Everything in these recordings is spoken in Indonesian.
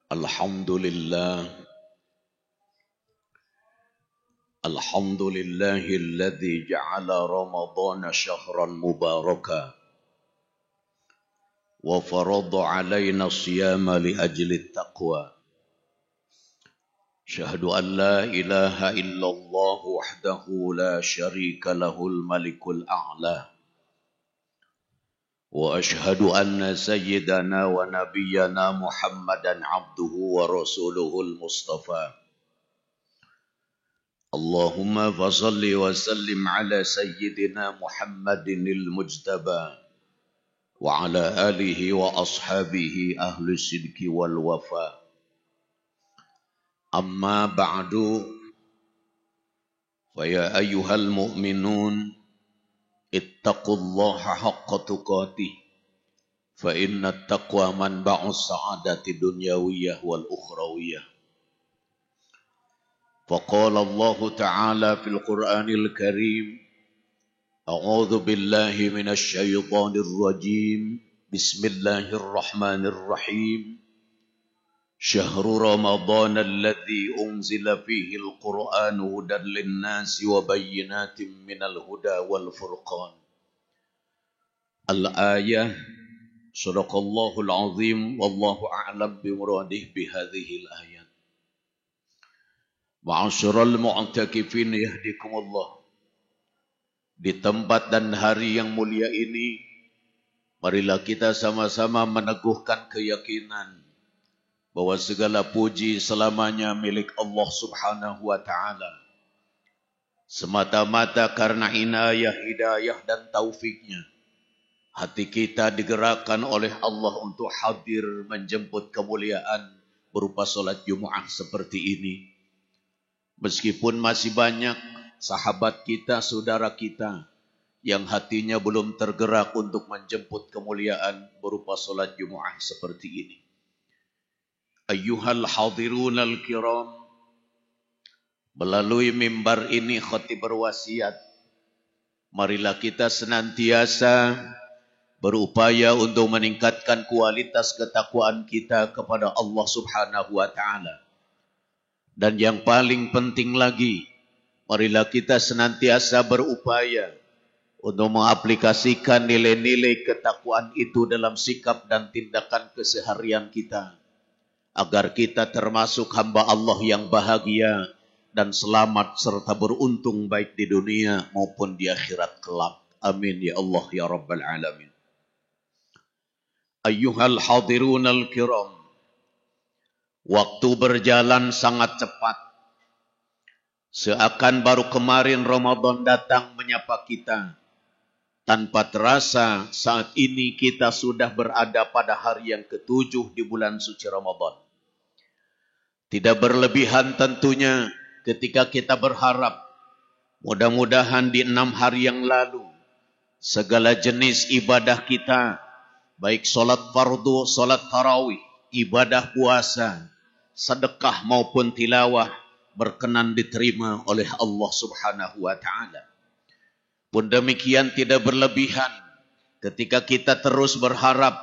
Alhamdulillah, alladzi ja'ala Ramadhana syahran mubaraka wa farada 'alaina siyama li ajli taqwa. Syahadu an la ilaha illallah wahdahu la syarika lahul malikul a'la. Wa ashhadu anna sayyidana wa nabiyyana Muhammadan abduhu wa rasuluhul mustafa. Allahumma fasalli wa sallim ala sayyidina Muhammadinil mujtaba wa ala alihi wa ashabihi ahli sidki wal wafa. Amma ba'du, fa ya ayyuhal mu'minun ittaqullaha haqqa tuqatih, fa inna taqwa manba'us sa'adati dunyawiyah wal ukhrawiyah. Faqala Allah Ta'ala fil Qur'anil Karim, a'udzu billahi minasy syaithanir rajim, bismillahirrahmanirrahim. Syahrul Ramadhan alladzi unzila fihi al-Qur'an hudan lin-nasi wa bayyinatin minal huda wal furqan. Al-ayah. Shadaqallahul azim, wallahu a'lam bi muradih bi hadhihi al-ayat. Ma'asyiral mu'takifin yahdikumullah. Di tempat dan hari yang mulia ini, marilah kita sama-sama meneguhkan keyakinan bahwa segala puji selamanya milik Allah Subhanahu wa ta'ala. Semata-mata karena inayah, hidayah dan taufiknya, hati kita digerakkan oleh Allah untuk hadir menjemput kemuliaan berupa solat Jumat seperti ini. Meskipun masih banyak sahabat kita, saudara kita yang hatinya belum tergerak untuk menjemput kemuliaan berupa solat Jumat seperti ini. Ayyuhal hadirun al-kiram, melalui mimbar ini khatib berwasiat, marilah kita senantiasa berupaya untuk meningkatkan kualitas ketakwaan kita kepada Allah Subhanahu wa ta'ala. Dan yang paling penting lagi, marilah kita senantiasa berupaya untuk mengaplikasikan nilai-nilai ketakwaan itu dalam sikap dan tindakan keseharian kita, agar kita termasuk hamba Allah yang bahagia dan selamat serta beruntung baik di dunia maupun di akhirat kelak. Amin ya Allah ya Rabbal Alamin. Ayyuhal hadirun al-kiram, waktu berjalan sangat cepat. Seakan baru kemarin Ramadan datang menyapa kita. Tanpa terasa saat ini kita sudah berada pada hari yang ke-7 di bulan suci Ramadan. Tidak berlebihan tentunya ketika kita berharap mudah-mudahan di 6 hari yang lalu segala jenis ibadah kita, baik solat fardu, solat tarawih, ibadah puasa, sedekah maupun tilawah, berkenan diterima oleh Allah Subhanahu wa ta'ala. Pun demikian tidak berlebihan ketika kita terus berharap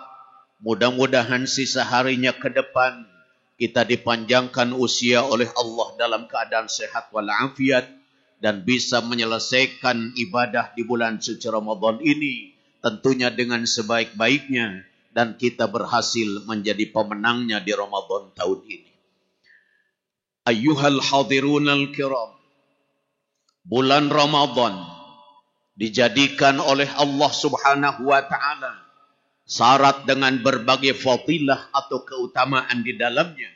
mudah-mudahan sisa harinya ke depan kita dipanjangkan usia oleh Allah dalam keadaan sehat walafiat dan bisa menyelesaikan ibadah di bulan suci Ramadan ini tentunya dengan sebaik-baiknya dan kita berhasil menjadi pemenangnya di Ramadan tahun ini. Ayyuhal hadirun al-kiram, bulan Ramadan dijadikan oleh Allah Subhanahu wa ta'ala syarat dengan berbagai fadilah atau keutamaan di dalamnya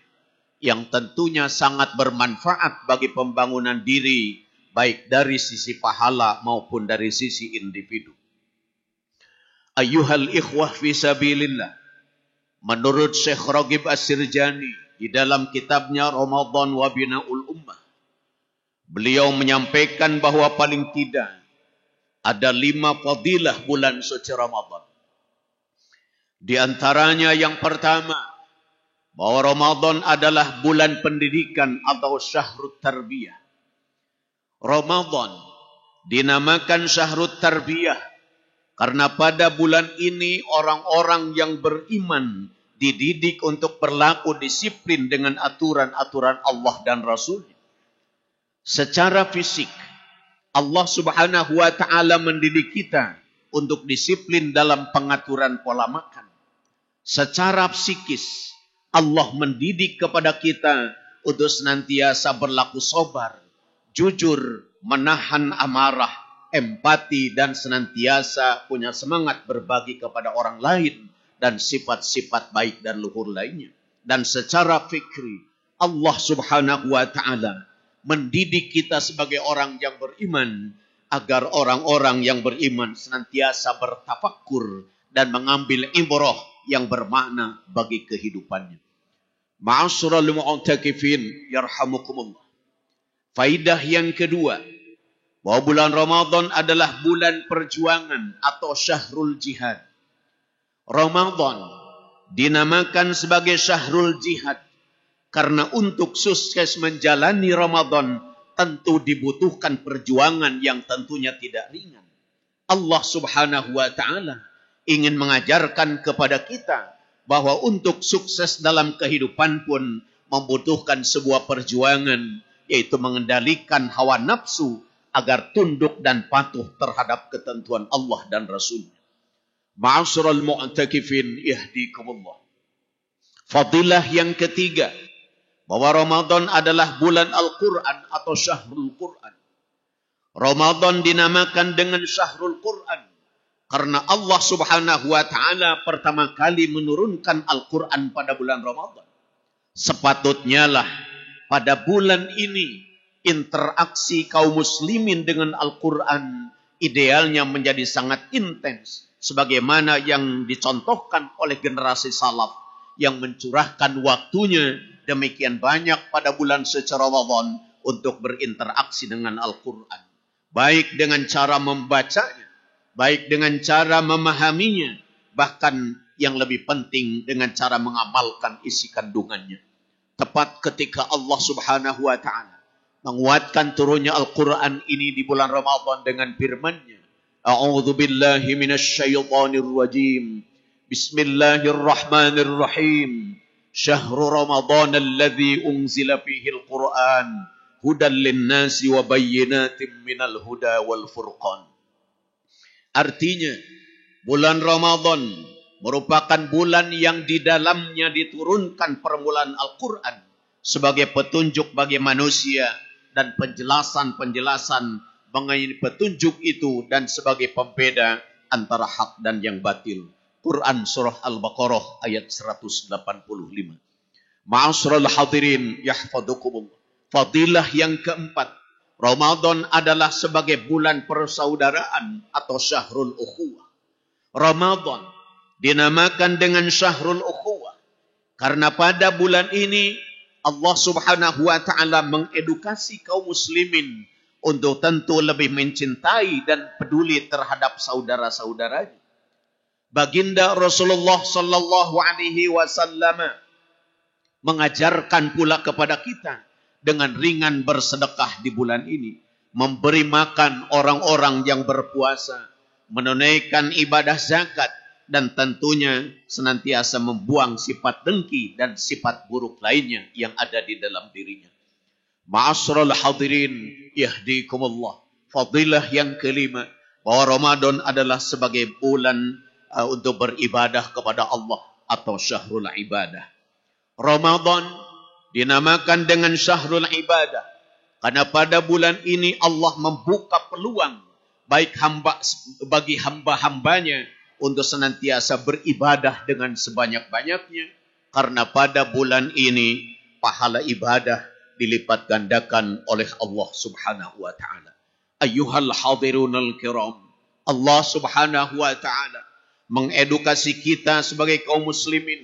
yang tentunya sangat bermanfaat bagi pembangunan diri baik dari sisi pahala maupun dari sisi individu. Ayyuhal ikhwah fi sabilillah, menurut Syekh Raghib As-Sirjani di dalam kitabnya Ramadan wa Bina'ul Ummah, beliau menyampaikan bahwa paling tidak ada 5 fadilah bulan suci Ramadan. Di antaranya yang pertama, bahwa Ramadan adalah bulan pendidikan atau syahrut tarbiyah. Ramadan dinamakan syahrut tarbiyah karena pada bulan ini orang-orang yang beriman dididik untuk berlaku disiplin dengan aturan-aturan Allah dan Rasul. Secara fisik, Allah Subhanahu wa Ta'ala mendidik kita untuk disiplin dalam pengaturan pola makan. Secara psikis, Allah mendidik kepada kita untuk senantiasa berlaku sabar, jujur, menahan amarah, empati, dan senantiasa punya semangat berbagi kepada orang lain dan sifat-sifat baik dan luhur lainnya. Dan secara fikri, Allah Subhanahu wa Ta'ala mendidik kita sebagai orang yang beriman agar orang-orang yang beriman senantiasa bertafakkur dan mengambil ibrah yang bermakna bagi kehidupannya. Ma'asyiral mu'takifin yarhamukumullah. Faidah yang kedua, bahwa bulan Ramadan adalah bulan perjuangan atau syahrul jihad. Ramadan dinamakan sebagai syahrul jihad karena untuk sukses menjalani Ramadan tentu dibutuhkan perjuangan yang tentunya tidak ringan. Allah Subhanahu wa Ta'ala ingin mengajarkan kepada kita bahwa untuk sukses dalam kehidupan pun membutuhkan sebuah perjuangan, yaitu mengendalikan hawa nafsu agar tunduk dan patuh terhadap ketentuan Allah dan Rasul. Ma'asyiral mu'takifin yahdikumullah. Fadilah yang ketiga, bahwa Ramadan adalah bulan Al-Quran atau syahrul Quran. Ramadan dinamakan dengan syahrul Quran karena Allah Subhanahu wa Ta'ala pertama kali menurunkan Al-Quran pada bulan Ramadan. Sepatutnya lah pada bulan ini interaksi kaum muslimin dengan Al-Quran idealnya menjadi sangat intens, sebagaimana yang dicontohkan oleh generasi salaf yang mencurahkan waktunya demikian banyak pada bulan suci Ramadan untuk berinteraksi dengan Al-Quran. Baik dengan cara membacanya, baik dengan cara memahaminya, bahkan yang lebih penting dengan cara mengamalkan isi kandungannya. Tepat ketika Allah Subhanahu wa Ta'ala menguatkan turunnya Al-Quran ini di bulan Ramadan dengan firman-Nya, A'udzu billahi minasyaitonir rajim. Bismillahirrahmanirrahim. Syahrul Ramadan alladzi unzila fihi al-Quran hudan lin-nasi wa bayyinatin minal huda wal furqan. Artinya, bulan Ramadan merupakan bulan yang di dalamnya diturunkan permulaan Al-Quran sebagai petunjuk bagi manusia dan penjelasan-penjelasan mengenai petunjuk itu dan sebagai pembeda antara hak dan yang batil. Quran Surah Al-Baqarah ayat 185. Ma'asyiral hadirin yahfadukumullah. Fadilah yang keempat, Ramadan adalah sebagai bulan persaudaraan atau syahrul ukhuwah. Ramadan dinamakan dengan syahrul ukhuwah karena pada bulan ini Allah Subhanahu wa Ta'ala mengedukasi kaum muslimin untuk tentu lebih mencintai dan peduli terhadap saudara-saudaranya. Baginda Rasulullah sallallahu alaihi wasallam mengajarkan pula kepada kita dengan ringan bersedekah di bulan ini, memberi makan orang-orang yang berpuasa, menunaikan ibadah zakat, dan tentunya senantiasa membuang sifat dengki dan sifat buruk lainnya yang ada di dalam dirinya. Ma'asyiral hadirin yahdikumullah. Fadilah yang kelima, bahwa Ramadan adalah sebagai bulan untuk beribadah kepada Allah atau syahrul ibadah. Ramadan dinamakan dengan syahrul ibadah karena pada bulan ini Allah membuka peluang baik bagi hamba-hambanya untuk senantiasa beribadah dengan sebanyak-banyaknya, karena pada bulan ini pahala ibadah dilipat gandakan oleh Allah Subhanahu wa Ta'ala. Ayyuhal hadirunal kiram, Allah Subhanahu wa Ta'ala mengedukasi kita sebagai kaum muslimin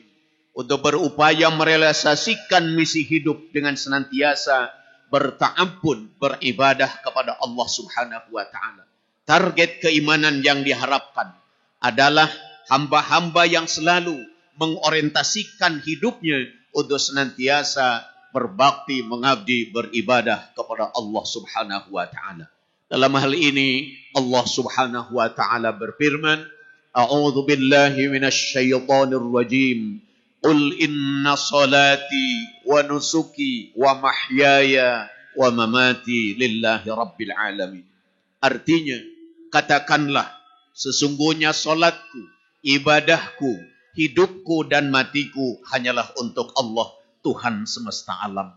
untuk berupaya merealisasikan misi hidup dengan senantiasa berta'abbud, beribadah kepada Allah Subhanahu wa Ta'ala. Target keimanan yang diharapkan adalah hamba-hamba yang selalu mengorientasikan hidupnya untuk senantiasa berbakti, mengabdi, beribadah kepada Allah Subhanahu wa Ta'ala. Dalam hal ini Allah Subhanahu wa Ta'ala berfirman, A'udzu billahi minasyaitonir rajim. Qul inna salati wa nusuki wa mahyaya wa mamati lillahi rabbil alamin. Artinya, katakanlah, sesungguhnya salatku, ibadahku, hidupku dan matiku hanyalah untuk Allah, Tuhan semesta alam.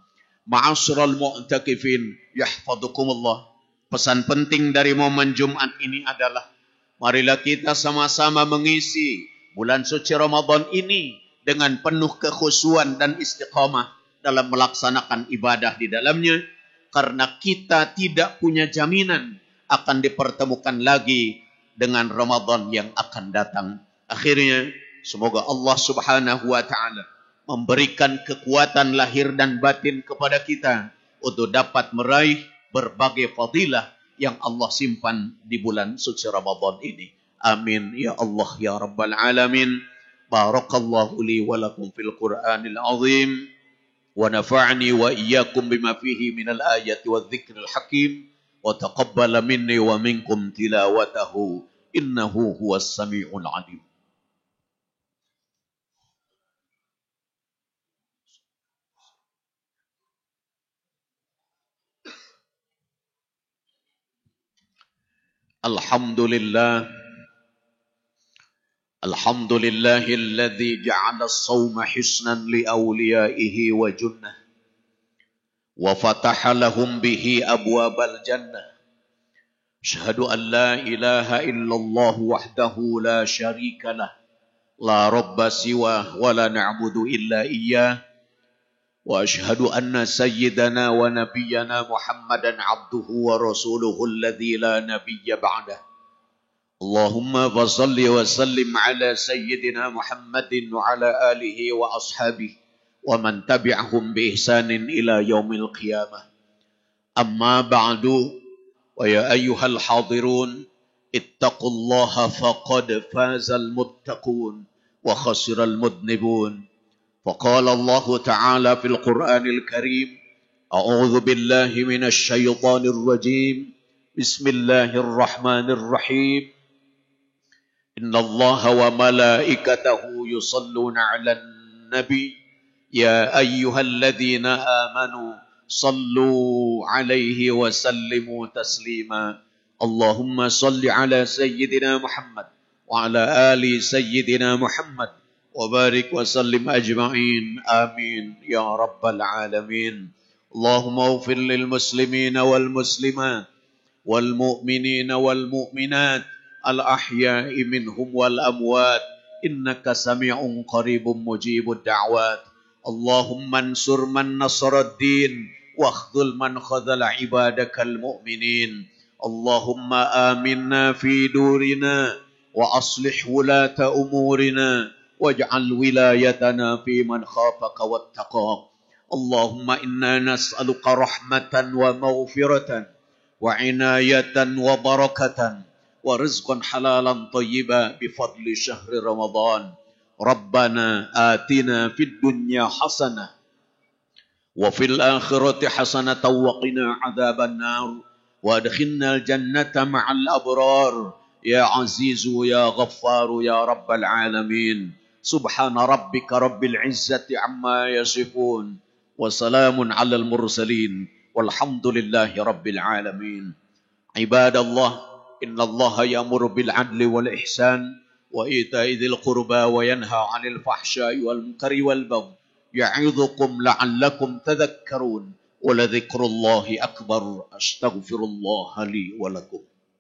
Ma'asyiral mu'takifin, yahfadukumullah. Pesan penting dari momen Jumat ini adalah, marilah kita sama-sama mengisi bulan suci Ramadan ini dengan penuh kekhusyuan dan istiqamah dalam melaksanakan ibadah di dalamnya. Karena kita tidak punya jaminan akan dipertemukan lagi dengan Ramadan yang akan datang. Akhirnya, semoga Allah Subhanahu wa Ta'ala memberikan kekuatan lahir dan batin kepada kita untuk dapat meraih berbagai fadilah yang Allah simpan di bulan suci Ramadan ini. Amin ya Allah ya Rabbal Alamin. Barakallahu li wa lakum fil Qur'anil azim wa nafa'ni wa iyyakum bima fihi minal ayati wa dzikril hakim wa taqabbala minni wa minkum tilawatahu innahu huwas sami'ul alim. Alhamdulillah. Alhamdulillahilladzi ja'ala as-sawma hisnan li awliyaihi wa junnah wa fataha lahum bihi abwabal jannah. Asyhadu an la ilaha illallah wahdahu la syarika lah, la rabba siwah wa la na'budu illa iyyah. Wa asyhadu anna sayyidana wa nabiyyana Muhammadan abduhu wa rasuluhu alladzi la nabiyya ba'dah. Allahumma fassalli wa sallim ala sayyidina Muhammadin wa ala alihi wa ashabihi wa man tabi'ahum bi ihsanin ila yaumil qiyamah. Amma ba'du, wa ya ayyuhal hadirun, ittaqullaha faqad fazal muttaqun wa khasiral mudnibun. فقال الله تعالى في القرآن الكريم: أعوذ بالله من الشيطان الرجيم بسم الله الرحمن الرحيم إن الله وملائكته يصلون على النبي يا أيها الذين آمنوا صلوا عليه وسلموا تسليما اللهم صل على سيدنا محمد وعلى آل سيدنا محمد وبارك وسلم أجمعين آمين يا رب العالمين. اللهم اغفر للمسلمين والمسلمات والمؤمنين والمؤمنات الأحياء منهم والأموات إنك سميع قريب مجيب الدعوات. اللهم انصر من نصر الدين واخذل من خذل عبادك المؤمنين. اللهم آمنا في دورنا وأصلح ولاة أمورنا واجعل ولايتنا في من خافك واتقاك. اللهم إنا نسألك رحمة ومغفرة وعناية وبركة ورزقا حلالا طيبا بفضل شهر رمضان. ربنا آتنا في الدنيا حسنة وفي الآخرة حسنة وقنا عذاب النار وادخلنا الجنة مع الأبرار يا عزيز يا غفار يا رب العالمين. سبحان ربك رب العزة عما يصفون وسلام على المرسلين والحمد لله رب العالمين. عباد الله إن الله يأمر بالعدل والإحسان وإيتاء ذي القربى وينهى عن الفحشاء والمنكر والبغي يعظكم لعلكم تذكرون ولذكر الله أكبر. أستغفر الله لي ولكم.